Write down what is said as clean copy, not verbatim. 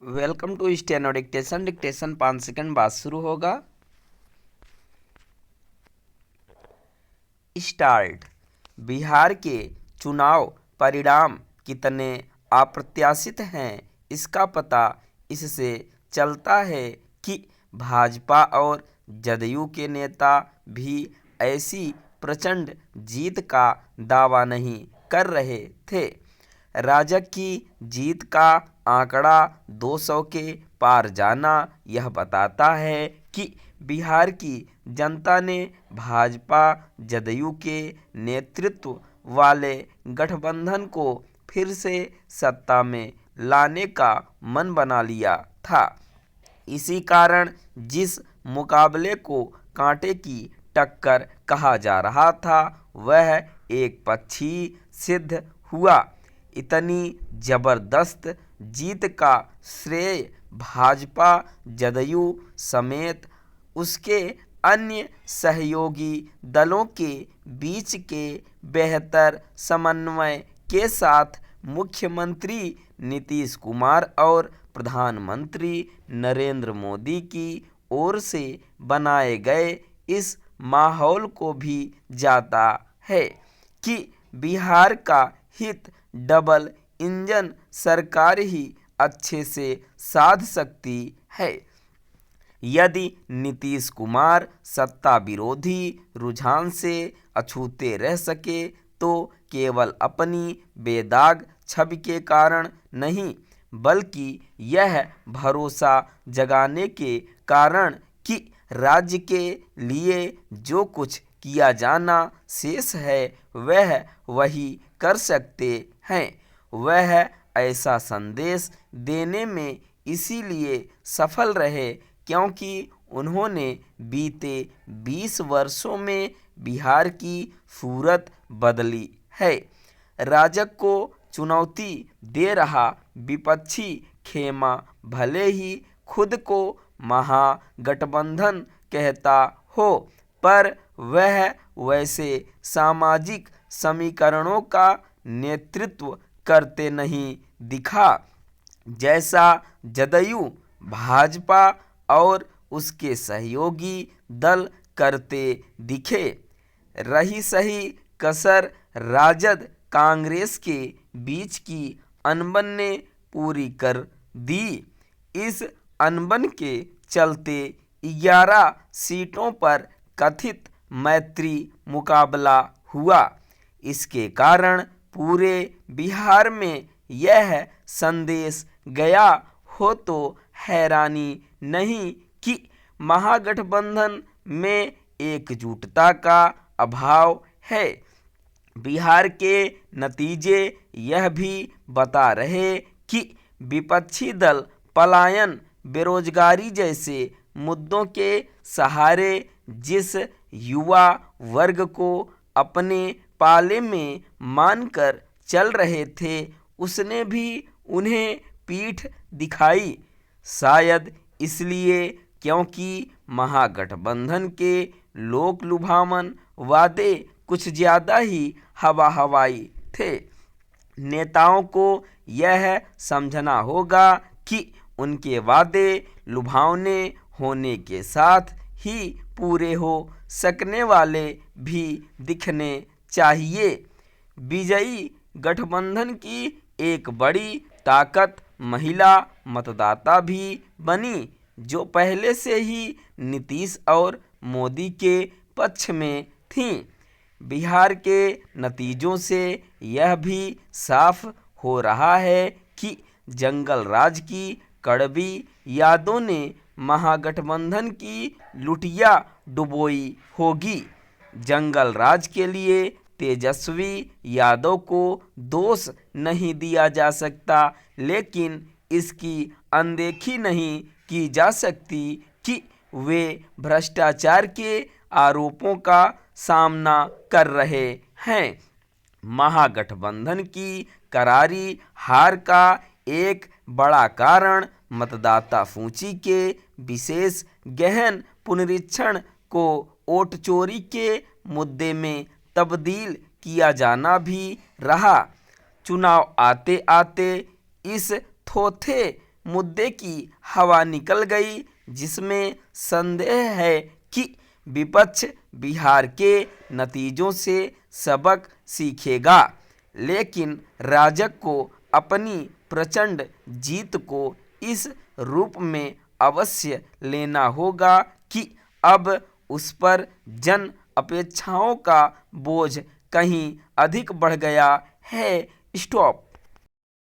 Welcome to steno dictation. Dictation 5 second बाद शुरू होगा। स्टार्ट। बिहार के चुनाव परिणाम कितने अप्रत्याशित हैं, इसका पता इससे चलता है कि भाजपा और जदयू के नेता भी ऐसी प्रचंड जीत का दावा नहीं कर रहे थे। राजग की जीत का आंकड़ा 200 के पार जाना यह बताता है कि बिहार की जनता ने भाजपा जदयू के नेतृत्व वाले गठबंधन को फिर से सत्ता में लाने का मन बना लिया था। इसी कारण जिस मुकाबले को कांटे की टक्कर कहा जा रहा था वह एक पक्षी सिद्ध हुआ। इतनी जबरदस्त जीत का श्रेय भाजपा जदयू समेत उसके अन्य सहयोगी दलों के बीच के बेहतर समन्वय के साथ मुख्यमंत्री नीतीश कुमार और प्रधानमंत्री नरेंद्र मोदी की ओर से बनाए गए इस माहौल को भी जाता है कि बिहार का हित डबल इंजन सरकार ही अच्छे से साध सकती है। यदि नीतीश कुमार सत्ता विरोधी रुझान से अछूते रह सके तो केवल अपनी बेदाग छवि के कारण नहीं, बल्कि यह भरोसा जगाने के कारण कि राज्य के लिए जो कुछ किया जाना शेष है वह वही कर सकते हैं। वह ऐसा संदेश देने में इसीलिए सफल रहे क्योंकि उन्होंने बीते 20 वर्षों में बिहार की सूरत बदली है। राजग को चुनौती दे रहा विपक्षी खेमा भले ही खुद को महागठबंधन कहता हो, पर वह वैसे सामाजिक समीकरणों का नेतृत्व करते नहीं दिखा जैसा जदयू, भाजपा और उसके सहयोगी दल करते दिखे। रही सही कसर राजद कांग्रेस के बीच की अनबन ने पूरी कर दी। इस अनबन के चलते 11 सीटों पर कथित मैत्री मुकाबला हुआ। इसके कारण पूरे बिहार में यह संदेश गया हो तो हैरानी नहीं कि महागठबंधन में एकजुटता का अभाव है। बिहार के नतीजे यह भी बता रहे कि विपक्षी दल पलायन, बेरोजगारी जैसे मुद्दों के सहारे जिस युवा वर्ग को अपने पाले में मानकर चल रहे थे उसने भी उन्हें पीठ दिखाई। शायद इसलिए क्योंकि महागठबंधन के लोक लुभावन वादे कुछ ज़्यादा ही हवा हवाई थे। नेताओं को यह समझना होगा कि उनके वादे लुभावने होने के साथ ही पूरे हो सकने वाले भी दिखने चाहिए। विजयी गठबंधन की एक बड़ी ताकत महिला मतदाता भी बनी, जो पहले से ही नीतीश और मोदी के पक्ष में थीं। बिहार के नतीजों से यह भी साफ हो रहा है कि जंगल राज की कड़वी यादों ने महागठबंधन की लुटिया डुबोई होगी। जंगल राज के लिए तेजस्वी यादव को दोष नहीं दिया जा सकता, लेकिन इसकी अनदेखी नहीं की जा सकती कि वे भ्रष्टाचार के आरोपों का सामना कर रहे हैं। महागठबंधन की करारी हार का एक बड़ा कारण मतदाता सूची के विशेष गहन पुनरीक्षण को वोट चोरी के मुद्दे में तब्दील किया जाना भी रहा। चुनाव आते आते इस थोथे मुद्दे की हवा निकल गई, जिसमें संदेह है कि विपक्ष बिहार के नतीजों से सबक सीखेगा, लेकिन राजग को अपनी प्रचंड जीत को इस रूप में अवश्य लेना होगा कि अब उस पर जन अपेक्षाओं का बोझ कहीं अधिक बढ़ गया है। स्टॉप।